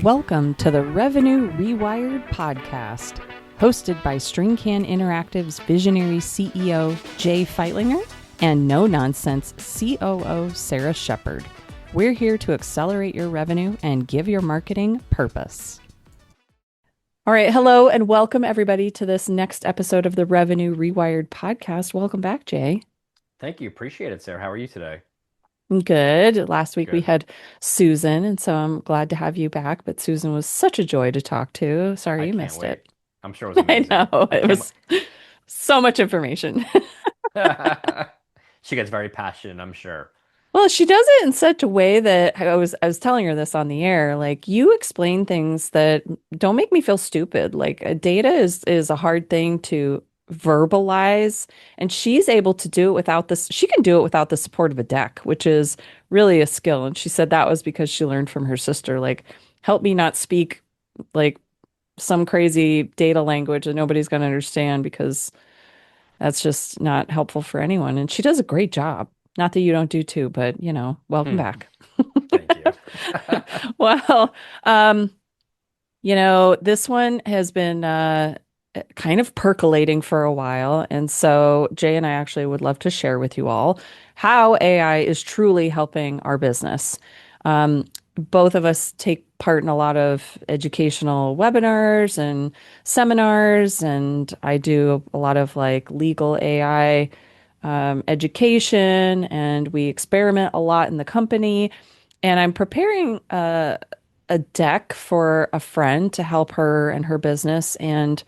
Welcome to the Revenue Rewired podcast, hosted by StringCan Interactive's visionary CEO, Jay Feitlinger, and no-nonsense COO, Sarah Shepard. We're here to accelerate your revenue and give your marketing purpose. All right, hello and welcome everybody to this next episode of the Revenue Rewired podcast. Welcome back, Jay. Thank you. Appreciate it, Sarah. How are you today? Good. Last week we Good. had Susan, and so I'm glad to have you back. But Susan was such a joy to talk to. Sorry I you can't missed wait. it. I'm sure it was I amazing. know. I It can't. was so much information. She gets very passionate, I'm sure. Well, she does it in such a way that I was telling her this on the air. Like you explain things that don't make me feel stupid. Like data is a hard thing to verbalize, and she's able to do it without this. She can do it without the support of a deck, which is really a skill. And she said that was because she learned from her sister, like, help me not speak like some crazy data language that nobody's going to understand because that's just not helpful for anyone. And she does a great job. Not that you don't do too, but welcome Hmm. back. Thank you. Well, um, this one has been kind of percolating for a while. And so Jay and I actually would love to share with you all how AI is truly helping our business. Both of us take part in a lot of educational webinars and seminars, and I do a lot of like legal AI education, and we experiment a lot in the company. And I'm preparing a deck for a friend to help her and her business. And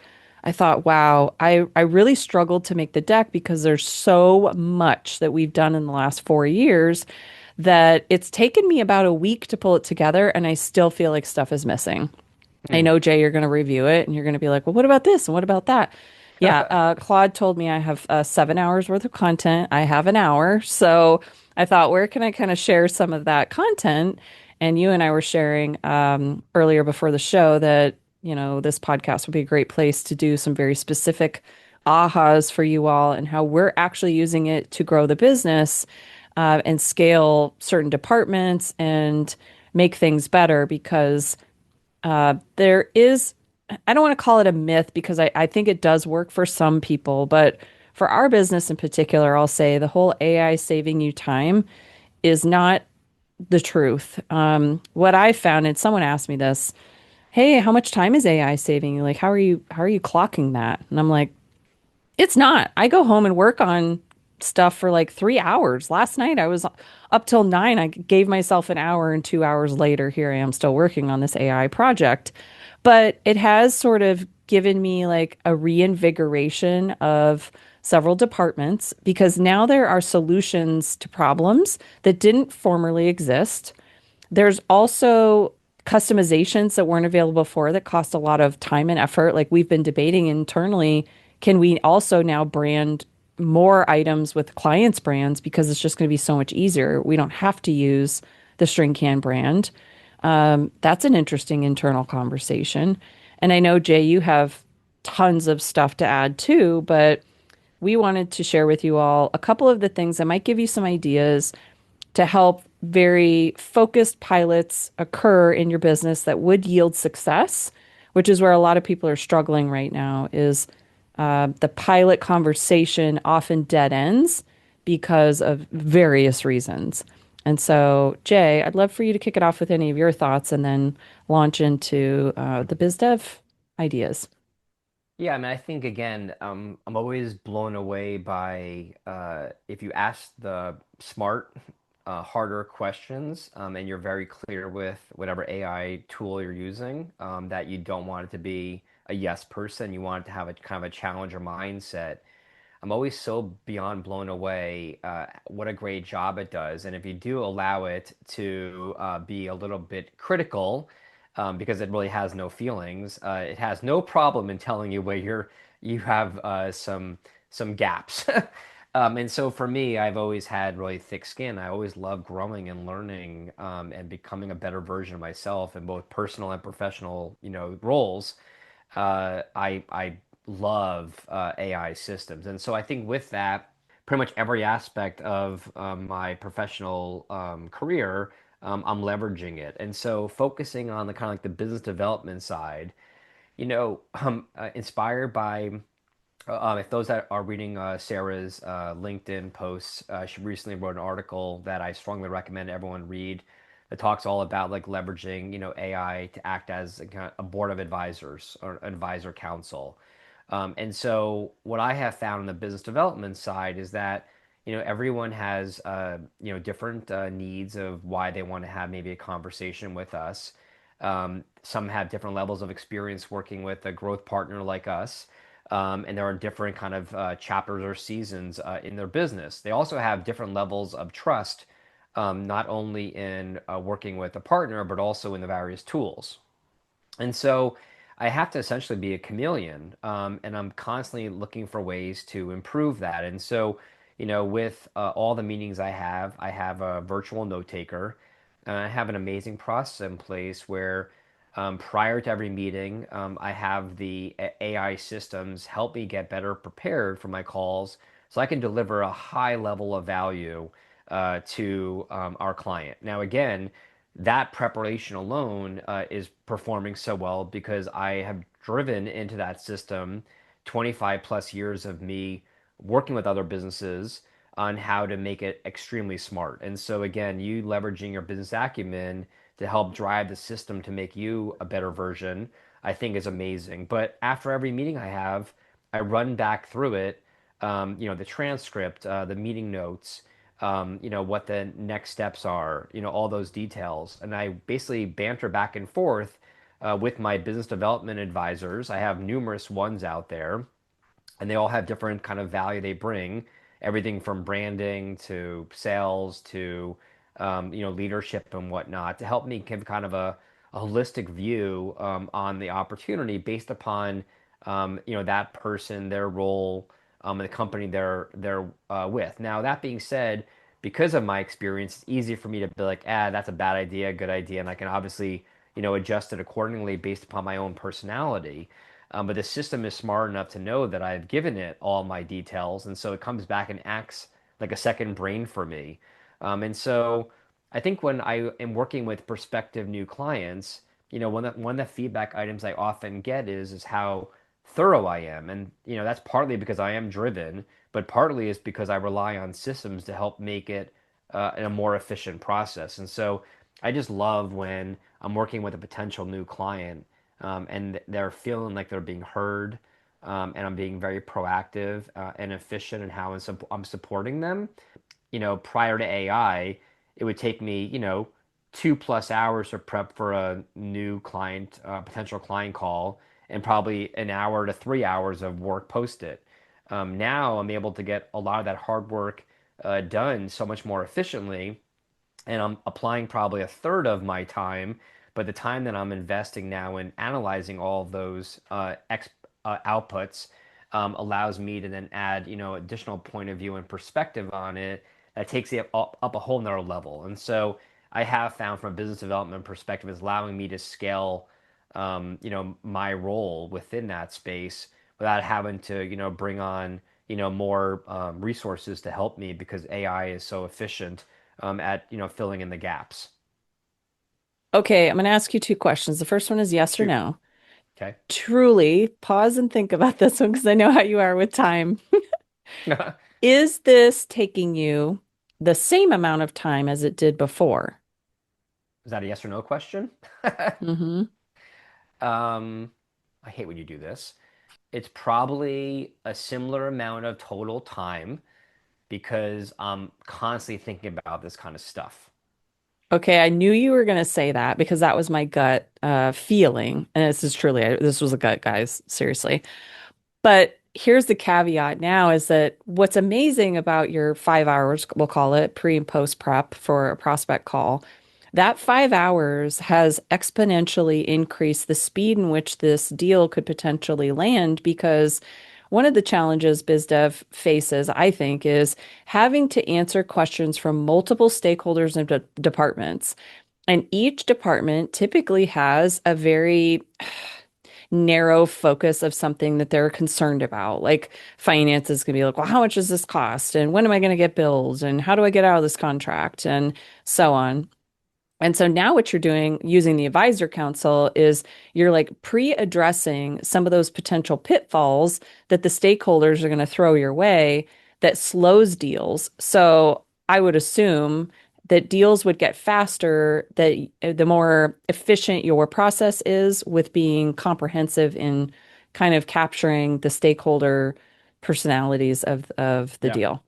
I thought, wow, I really struggled to make the deck because there's so much that we've done in the last 4 years that it's taken me about a week to pull it together, and I still feel like stuff is missing. I Hmm. know, Jay, you're going to review it and you're going to be like, well, what about this? And what about that? Yeah, Claude told me I have 7 hours worth of content. I have an hour. So I thought, where can I kind of share some of that content? And you and I were sharing earlier before the show that, this podcast would be a great place to do some very specific ahas for you all and how we're actually using it to grow the business and scale certain departments and make things better because there is, I don't want to call it a myth because I think it does work for some people, but for our business in particular, I'll say the whole AI saving you time is not the truth. What I found, and someone asked me this, hey, how much time is AI saving you? Like, how are you clocking that? And I'm like, it's not. I go home and work on stuff for like 3 hours. Last night I was up till 9. I gave myself an hour, and 2 hours later, here I am still working on this AI project. But it has sort of given me like a reinvigoration of several departments because now there are solutions to problems that didn't formerly exist. There's also customizations that weren't available before that cost a lot of time and effort. Like we've been debating internally, can we also now brand more items with clients' brands because it's just going to be so much easier. We don't have to use the StringCan brand. That's an interesting internal conversation. And I know, Jay, you have tons of stuff to add too, but we wanted to share with you all a couple of the things that might give you some ideas to help very focused pilots occur in your business that would yield success, which is where a lot of people are struggling right now, is the pilot conversation often dead ends because of various reasons. And so, Jay, I'd love for you to kick it off with any of your thoughts and then launch into the biz dev ideas. Yeah, I mean, I think again, I'm always blown away by if you ask the smart, harder questions, and you're very clear with whatever AI tool you're using, that you don't want it to be a yes person. You want it to have a kind of a challenger mindset. I'm always so beyond blown away what a great job it does. And if you do allow it to be a little bit critical, because it really has no feelings, it has no problem in telling you where you have some gaps. And so for me, I've always had really thick skin. I always love growing and learning and becoming a better version of myself in both personal and professional, roles. I love AI systems, and so I think with that, pretty much every aspect of my professional career, I'm leveraging it. And so focusing on the kind of like the business development side, inspired by if those that are reading Sarah's LinkedIn posts, she recently wrote an article that I strongly recommend everyone read that talks all about like leveraging, AI to act as a board of advisors or advisor council. And so what I have found on the business development side is that, everyone has, different needs of why they want to have maybe a conversation with us. Some have different levels of experience working with a growth partner like us. And there are different kind of chapters or seasons in their business. They also have different levels of trust, not only in working with a partner, but also in the various tools. And so I have to essentially be a chameleon, and I'm constantly looking for ways to improve that. And so, with all the meetings I have a virtual note taker, and I have an amazing process in place where prior to every meeting, I have the AI systems help me get better prepared for my calls so I can deliver a high level of value to our client. Now, again, that preparation alone is performing so well because I have driven into that system 25 plus years of me working with other businesses on how to make it extremely smart. And so, again, you leveraging your business acumen to help drive the system to make you a better version, I think is amazing. But after every meeting I have, I run back through it, the transcript, the meeting notes, what the next steps are, all those details. And I basically banter back and forth with my business development advisors. I have numerous ones out there, and they all have different kind of value they bring, everything from branding to sales to leadership and whatnot, to help me give kind of a holistic view on the opportunity based upon that person, their role, and the company they're with. Now that being said, because of my experience, it's easy for me to be like, that's a bad idea, good idea, and I can obviously adjust it accordingly based upon my own personality. But the system is smart enough to know that I've given it all my details, and so it comes back and acts like a second brain for me. And so I think when I am working with prospective new clients, one of the feedback items I often get is how thorough I am, and that's partly because I am driven, but partly is because I rely on systems to help make it a more efficient process. And so I just love when I'm working with a potential new client and they're feeling like they're being heard, and I'm being very proactive and efficient in how I'm supporting them. Prior to AI, it would take me, 2+ hours to prep for a new client, potential client call, and probably an hour to 3 hours of work post it. Now I'm able to get a lot of that hard work done so much more efficiently, and I'm applying probably a third of my time, but the time that I'm investing now in analyzing all of those outputs allows me to then add, additional point of view and perspective on it that takes it up a whole nother level. And so I have found from a business development perspective is allowing me to scale, my role within that space without having to, bring on, more resources to help me because AI is so efficient at filling in the gaps. Okay, I'm going to ask you two questions. The first one is yes or Shoot. no. Okay. Truly, pause and think about this one because I know how you are with time. Is this taking you the same amount of time as it did before? Is that a yes or no question? Hmm. Um, I hate when you do this. It's probably a similar amount of total time because I'm constantly thinking about this kind of stuff. Okay, I knew you were going to say that because that was my gut feeling. And this was a gut, guys, seriously. But here's the caveat now is that what's amazing about your 5 hours, we'll call it pre and post prep for a prospect call, that 5 hours has exponentially increased the speed in which this deal could potentially land because one of the challenges BizDev faces, I think, is having to answer questions from multiple stakeholders and departments. And each department typically has a very narrow focus of something that they're concerned about. Like finance is going to be like, well, how much does this cost? And when am I going to get billed? And how do I get out of this contract? And so on. And so now what you're doing using the advisor council is you're like pre-addressing some of those potential pitfalls that the stakeholders are going to throw your way that slows deals. So I would assume that deals would get faster, that the more efficient your process is with being comprehensive in kind of capturing the stakeholder personalities of the Yep. deal.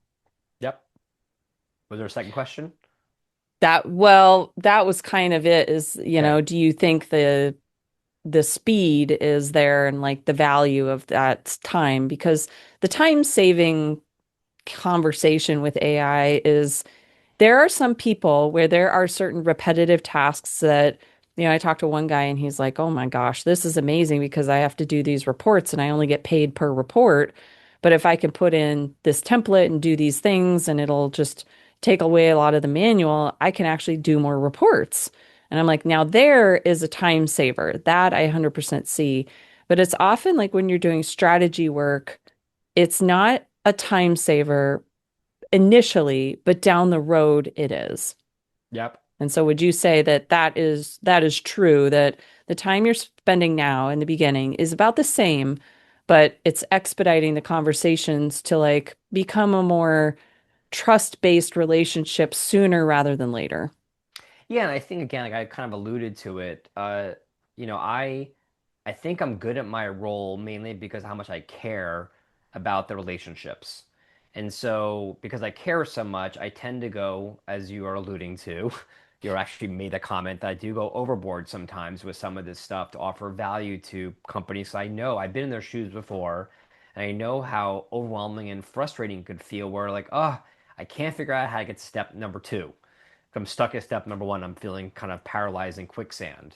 Yep. Was there a second question? That was kind of it is, Okay. do you think the speed is there and like the value of that time? Because the time saving conversation with AI is there are some people where there are certain repetitive tasks that, I talked to one guy and he's like, oh my gosh, this is amazing because I have to do these reports and I only get paid per report. But if I can put in this template and do these things and it'll just take away a lot of the manual, I can actually do more reports. And I'm like, now there is a time saver that I 100% see. But it's often like when you're doing strategy work, it's not a time saver initially, but down the road it is. Yep. And so would you say that that is true that the time you're spending now in the beginning is about the same, but it's expediting the conversations to like become a more trust-based relationship sooner rather than later? Yeah, and I think again, like I kind of alluded to it, you know, I think I'm good at my role mainly because of how much I care about the relationships. And so because I care so much, I tend to go, as you are alluding to, you actually made a comment that I do go overboard sometimes with some of this stuff to offer value to companies. So I know I've been in their shoes before, and I know how overwhelming and frustrating it could feel where like, oh, I can't figure out how to get to step number two. If I'm stuck at step number one, I'm feeling kind of paralyzed in quicksand.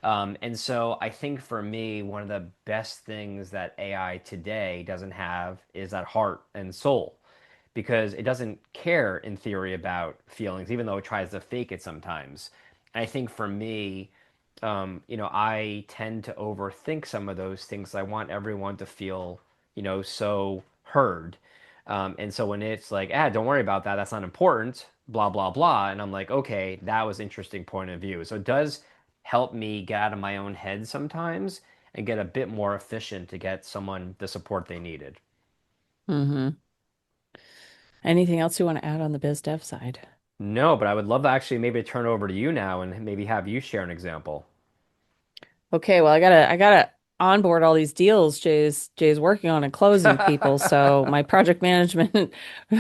And so I think for me, one of the best things that AI today doesn't have is that heart and soul because it doesn't care in theory about feelings, even though it tries to fake it sometimes. And I think for me, I tend to overthink some of those things. I want everyone to feel, so heard. And so when it's like, don't worry about that, that's not important, blah, blah, blah. And I'm like, okay, that was interesting point of view. So it does help me get out of my own head sometimes and get a bit more efficient to get someone the support they needed. Hmm. Anything else you want to add on the biz dev side? No, but I would love to actually maybe turn over to you now and maybe have you share an example. Okay, well, I gotta onboard all these deals Jay's working on and closing people. So my project management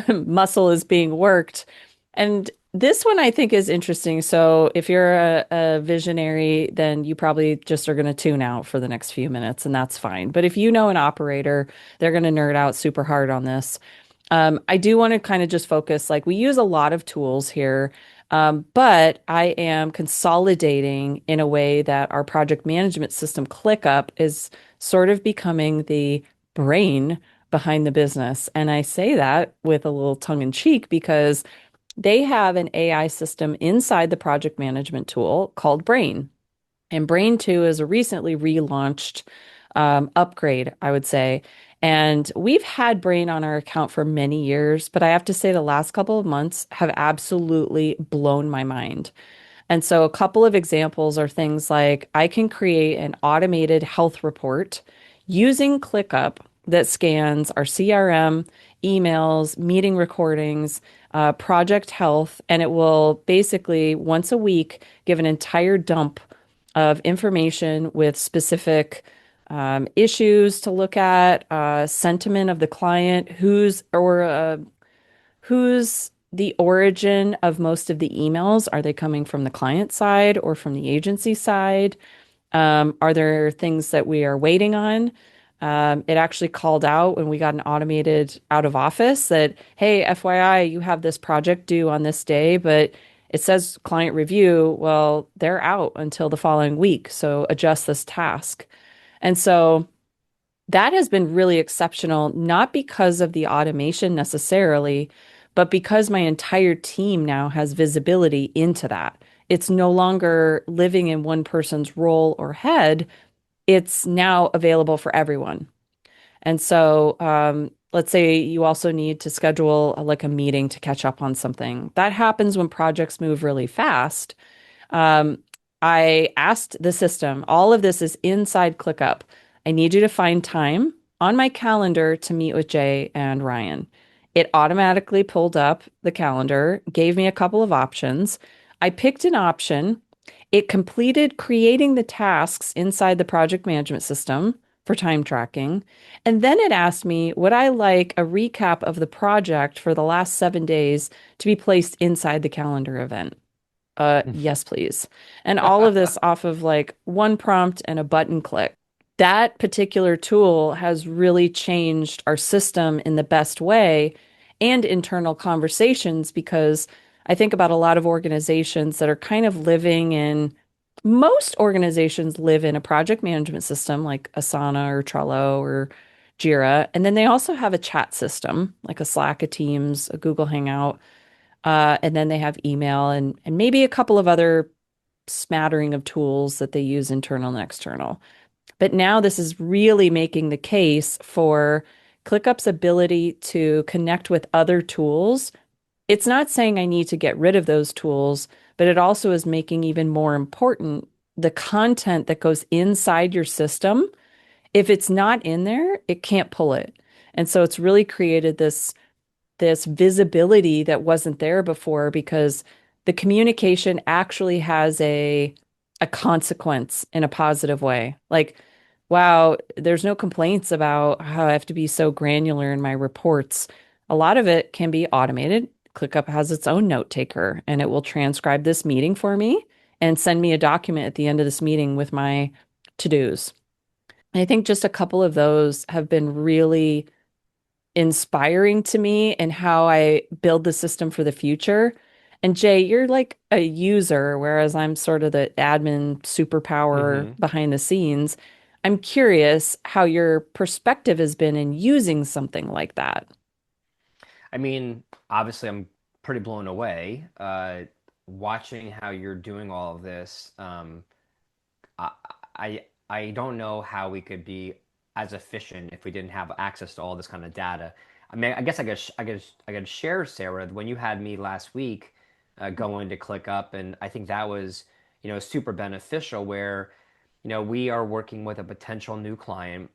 muscle is being worked. And this one I think is interesting. So if you're a visionary, then you probably just are going to tune out for the next few minutes, and that's fine. But if you know an operator, they're going to nerd out super hard on this. I do want to kind of just focus, like we use a lot of tools here, but I am consolidating in a way that our project management system, ClickUp, is sort of becoming the brain behind the business. And I say that with a little tongue in cheek because they have an AI system inside the project management tool called Brain. And Brain 2 is a recently relaunched upgrade, I would say. And we've had Brain on our account for many years, but I have to say the last couple of months have absolutely blown my mind. And so a couple of examples are things like I can create an automated health report using ClickUp that scans our CRM, emails, meeting recordings, project health, and it will basically once a week give an entire dump of information with specific issues to look at, sentiment of the client, who's the origin of most of the emails. Are they coming from the client side or from the agency side? Are there things that we are waiting on? It actually called out when we got an automated out of office that, hey, FYI, you have this project due on this day, but it says client review. Well, they're out until the following week. So adjust this task. And so that has been really exceptional, not because of the automation necessarily, but because my entire team now has visibility into that. It's no longer living in one person's role or head. It's now available for everyone. And so, let's say you also need to schedule like a meeting to catch up on something. That happens when projects move really fast. Um, I asked the system, all of this is inside ClickUp. I need you to find time on my calendar to meet with Jay and Ryan. It automatically pulled up the calendar, gave me a couple of options. I picked an option. It completed creating the tasks inside the project management system for time tracking. And then it asked me, would I like a recap of the project for the last 7 days to be placed inside the calendar event? Yes, please. And all of this off of like one prompt and a button click. That particular tool has really changed our system in the best way and internal conversations because I think about a lot of organizations that are kind of living in, most organizations live in a project management system like Asana or Trello or Jira. And then they also have a chat system like a Slack, a Teams, a Google Hangout. And then they have email and maybe a couple of other smattering of tools that they use internal and external. But now this is really making the case for ClickUp's ability to connect with other tools. It's not saying I need to get rid of those tools, but it also is making even more important the content that goes inside your system. If it's not in there, it can't pull it. And so it's really created this visibility that wasn't there before because the communication actually has a consequence in a positive way. Like, wow, there's no complaints about how I have to be so granular in my reports. A lot of it can be automated. ClickUp has its own note taker and it will transcribe this meeting for me and send me a document at the end of this meeting with my to-dos. And I think just a couple of those have been really inspiring to me and how I build the system for the future. And Jay, you're like a user, whereas I'm sort of the admin superpower hmm behind the scenes. I'm curious how your perspective has been in using something like that. I mean, obviously, I'm pretty blown away watching how you're doing all of this. I, I don't know how we could be as efficient if we didn't have access to all this kind of data. I mean, I guess I could share, Sarah, when you had me last week going to ClickUp, and I think that was, super beneficial where, we are working with a potential new client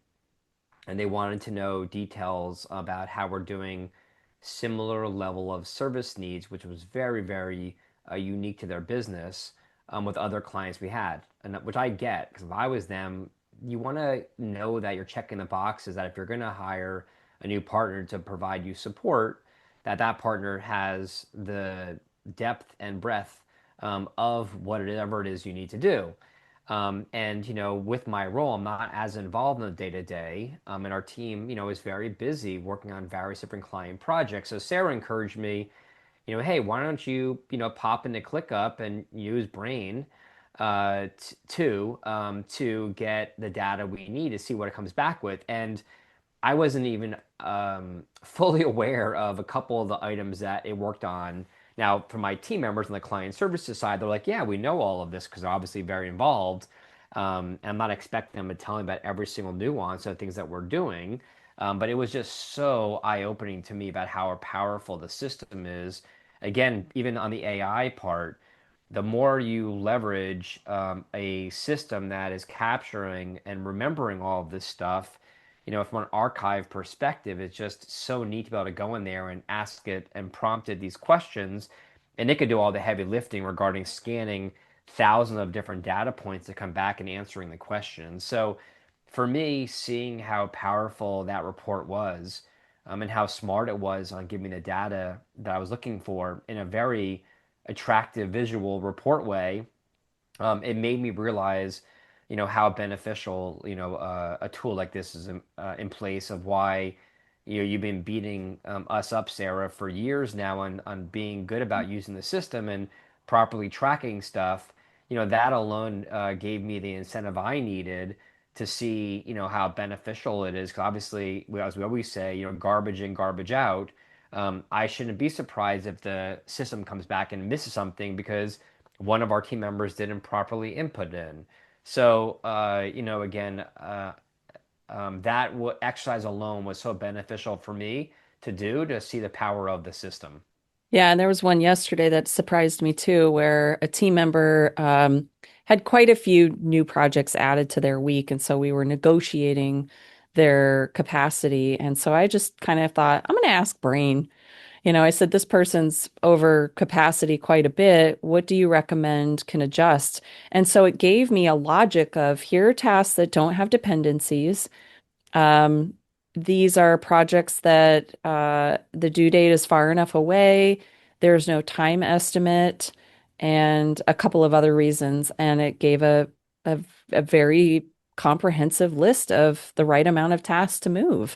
and they wanted to know details about how we're doing similar level of service needs, which was very, very unique to their business with other clients we had, and which I get because if I was them, you want to know that you're checking the boxes that if you're going to hire a new partner to provide you support, that that partner has the depth and breadth of whatever it is you need to do. And with my role, I'm not as involved in the day to day, and our team, is very busy working on various different client projects. So Sarah encouraged me, hey, why don't you, pop into ClickUp and use Brain to get the data we need to see what it comes back with. And I wasn't even fully aware of a couple of the items that it worked on. Now, for my team members on the client services side, they're like, yeah, we know all of this because they're obviously very involved. And I'm not expecting them to tell me about every single nuance of things that we're doing. But it was just so eye-opening to me about how powerful the system is. Again, even on the AI part, the more you leverage a system that is capturing and remembering all of this stuff, from an archive perspective, it's just so neat to be able to go in there and ask it and prompt it these questions. And it could do all the heavy lifting regarding scanning thousands of different data points to come back and answering the questions. So for me, seeing how powerful that report was and how smart it was on giving me the data that I was looking for in a very attractive visual report way, it made me realize, how beneficial, a tool like this is in place of why, you've been beating us up, Sarah, for years now on being good about using the system and properly tracking stuff. That alone gave me the incentive I needed to see, how beneficial it is. 'Cause obviously, as we always say, garbage in, garbage out. I shouldn't be surprised if the system comes back and misses something because one of our team members didn't properly input in. So, again, that exercise alone was so beneficial for me to do to see the power of the system. Yeah, and there was one yesterday that surprised me too, where a team member had quite a few new projects added to their week. And so we were negotiating their capacity. And so I just kind of thought, I'm going to ask Brain. I said, this person's over capacity quite a bit. What do you recommend can adjust? And so it gave me a logic of here are tasks that don't have dependencies. Um, these are projects that the due date is far enough away. There's no time estimate, and a couple of other reasons. And it gave a, a very comprehensive list of the right amount of tasks to move.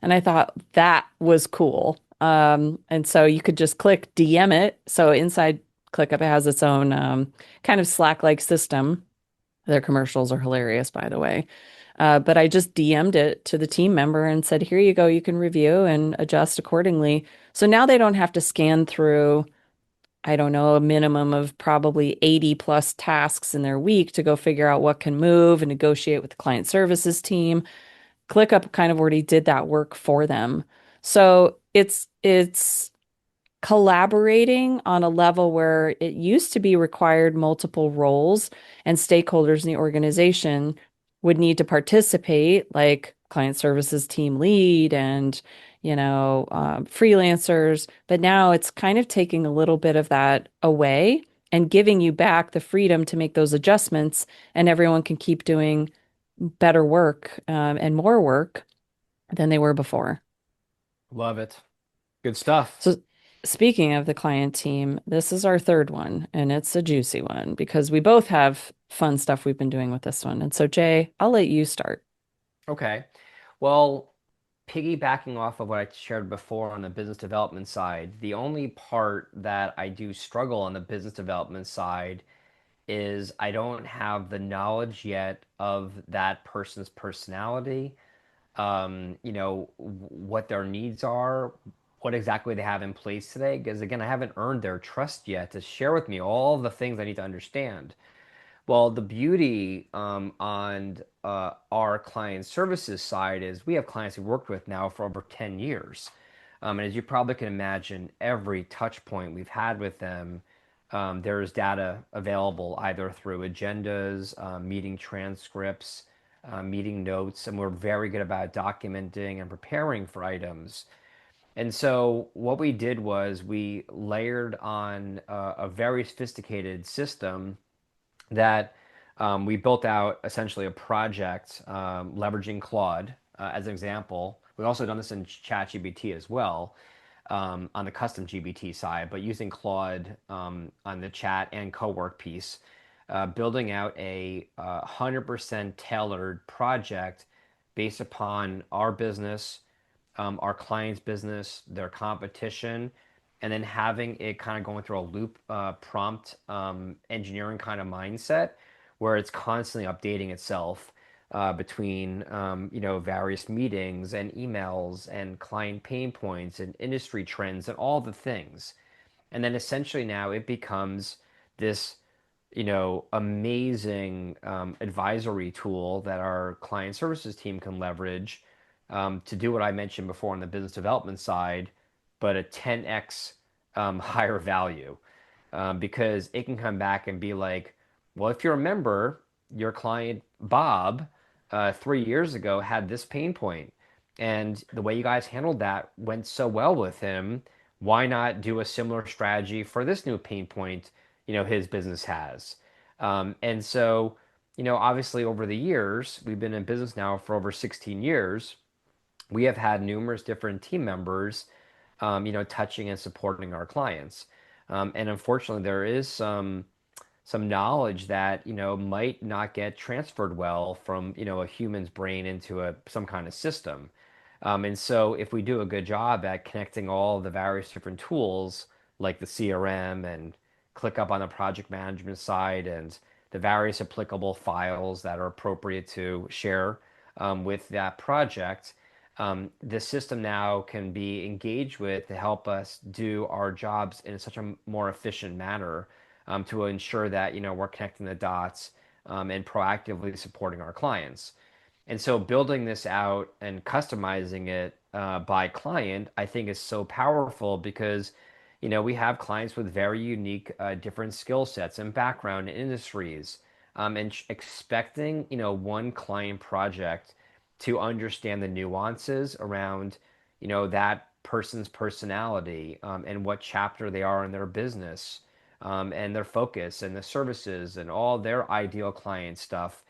And I thought that was cool. And so you could just click DM it. So inside ClickUp, it has its own kind of Slack-like system. Their commercials are hilarious, by the way. But I just DM'd it to the team member and said, here you go, you can review and adjust accordingly. So now they don't have to scan through, I don't know, a minimum of probably 80 plus tasks in their week to go figure out what can move and negotiate with the client services team. ClickUp kind of already did that work for them. So it's collaborating on a level where it used to be required multiple roles and stakeholders in the organization would need to participate, like client services team lead and, freelancers. But now it's kind of taking a little bit of that away and giving you back the freedom to make those adjustments, and everyone can keep doing better work, and more work than they were before. Love it. Good stuff. So, speaking of the client team, this is our third one, and it's a juicy one because we both have fun stuff we've been doing with this one. And so, Jay, I'll let you start. Okay. Well, piggybacking off of what I shared before on the business development side, the only part that I do struggle on the business development side is I don't have the knowledge yet of that person's personality, what their needs are, what exactly they have in place today. Because again, I haven't earned their trust yet to share with me all the things I need to understand. Well, the beauty on our client services side is we have clients we've worked with now for over 10 years. And as you probably can imagine, every touch point we've had with them, there's data available either through agendas, meeting transcripts, meeting notes, and we're very good about documenting and preparing for items. And so what we did was we layered on a very sophisticated system that we built out essentially a project leveraging Claude as an example. We've also done this in ChatGPT as well on the custom GBT side, but using Claude on the chat and co-work piece, building out a 100% tailored project based upon our business, our client's business, their competition, and then having it kind of going through a loop prompt engineering kind of mindset where it's constantly updating itself between various meetings and emails and client pain points and industry trends and all the things. And then essentially now it becomes this amazing advisory tool that our client services team can leverage to do what I mentioned before on the business development side, but a 10x higher value because it can come back and be like, well, if you remember, your client Bob 3 years ago had this pain point, and the way you guys handled that went so well with him. Why not do a similar strategy for this new pain point, his business has? And so, obviously over the years, we've been in business now for over 16 years. We have had numerous different team members, touching and supporting our clients. And unfortunately, there is some knowledge that might not get transferred well from a human's brain into some kind of system. And so if we do a good job at connecting all the various different tools like the CRM and ClickUp on the project management side and the various applicable files that are appropriate to share with that project, the system now can be engaged with to help us do our jobs in such a more efficient manner to ensure that we're connecting the dots and proactively supporting our clients. And so building this out and customizing it by client, I think is so powerful because we have clients with very unique, different skill sets and background in industries, and expecting, one client project to understand the nuances around, that person's personality, and what chapter they are in their business, and their focus and the services and all their ideal client stuff.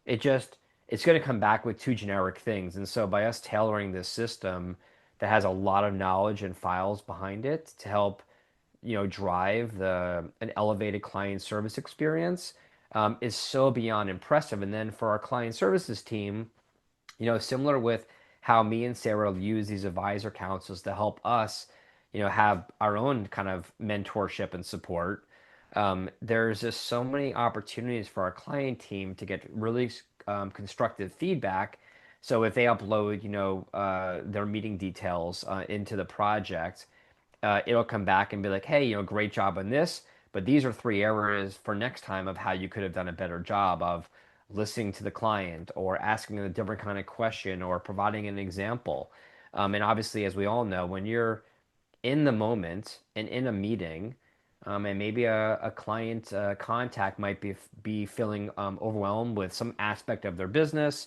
it just it's going to come back with two generic things. And so by us tailoring this system that has a lot of knowledge and files behind it to help, drive the an elevated client service experience, is so beyond impressive. And then for our client services team, similar with how me and Sarah use these advisor councils to help us, have our own kind of mentorship and support. There's just so many opportunities for our client team to get really constructive feedback. So if they upload, their meeting details into the project, it'll come back and be like, hey, great job on this, but these are three areas for next time of how you could have done a better job of listening to the client or asking a different kind of question or providing an example. And obviously, as we all know, when you're in the moment and in a meeting, and maybe a client contact might be feeling overwhelmed with some aspect of their business.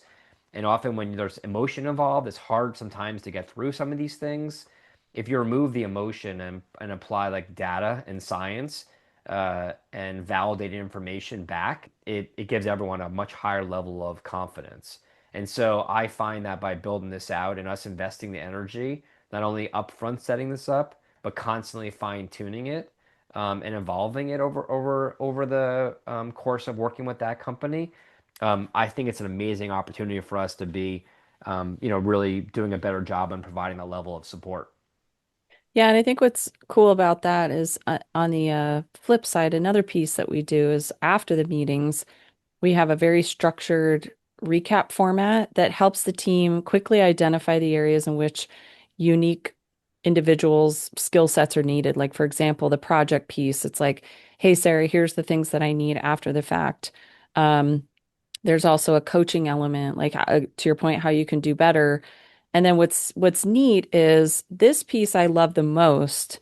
And often when there's emotion involved, it's hard sometimes to get through some of these things. If you remove the emotion and apply like data and science, and validated information back, it gives everyone a much higher level of confidence. And so I find that by building this out and us investing the energy, not only upfront setting this up, but constantly fine tuning it, and evolving it over the course of working with that company. I think it's an amazing opportunity for us to be, really doing a better job on providing a level of support. Yeah, and I think what's cool about that is on the flip side, another piece that we do is after the meetings, we have a very structured recap format that helps the team quickly identify the areas in which unique individuals' skill sets are needed. Like, for example, the project piece, it's like, hey, Sarah, here's the things that I need after the fact. Um, there's also a coaching element, like to your point, how you can do better. And then what's neat is this piece I love the most,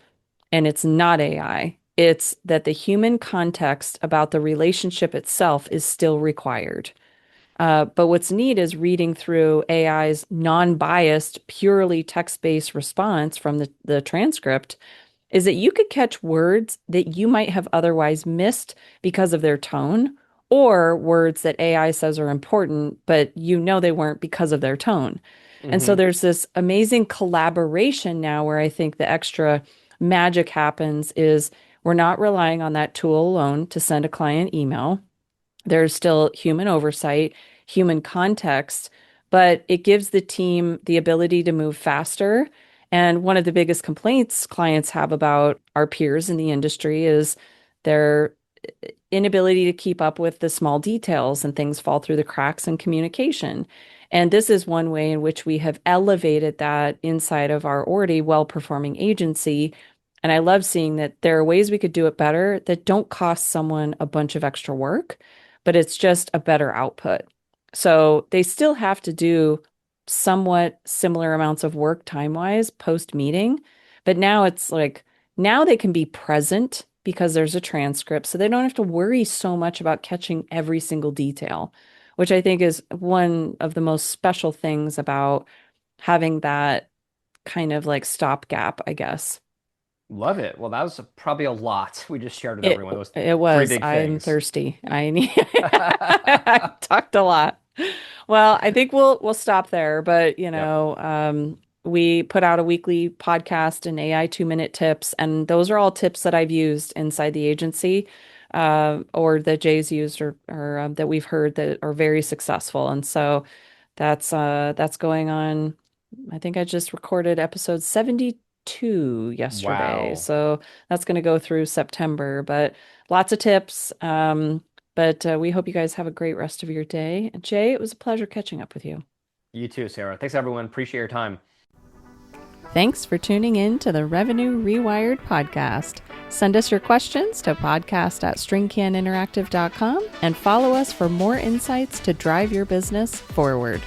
and it's not AI. It's that the human context about the relationship itself is still required. But what's neat is reading through AI's non-biased, purely text-based response from the transcript is that you could catch words that you might have otherwise missed because of their tone, or words that AI says are important, but they weren't because of their tone. And so Hmm. there's this amazing collaboration now where I think the extra magic happens is we're not relying on that tool alone to send a client email. There's still human oversight, human context, but it gives the team the ability to move faster. And one of the biggest complaints clients have about our peers in the industry is their inability to keep up with the small details and things fall through the cracks in communication. And this is one way in which we have elevated that inside of our already well-performing agency. And I love seeing that there are ways we could do it better that don't cost someone a bunch of extra work, but it's just a better output. So they still have to do somewhat similar amounts of work time-wise post-meeting, but now it's like now they can be present because there's a transcript, so they don't have to worry so much about catching every single detail, which I think is one of the most special things about having that kind of like stopgap, I guess. Love it. Well, that was probably a lot we just shared with It everyone. Those it three was. big I'm things. thirsty. I need I talked a lot. Well, I think we'll stop there, but Yep. we put out a weekly podcast and AI 2-minute tips, and those are all tips that I've used inside the agency, or that Jay's used or that we've heard that are very successful. And so that's going on. I think I just recorded episode 72 yesterday. Wow. So that's going to go through September, but lots of tips. But we hope you guys have a great rest of your day. Jay, it was a pleasure catching up with you. You too, Sarah. Thanks, everyone. Appreciate your time. Thanks for tuning in to the Revenue Rewired podcast. Send us your questions to podcast@stringcaninteractive.com and follow us for more insights to drive your business forward.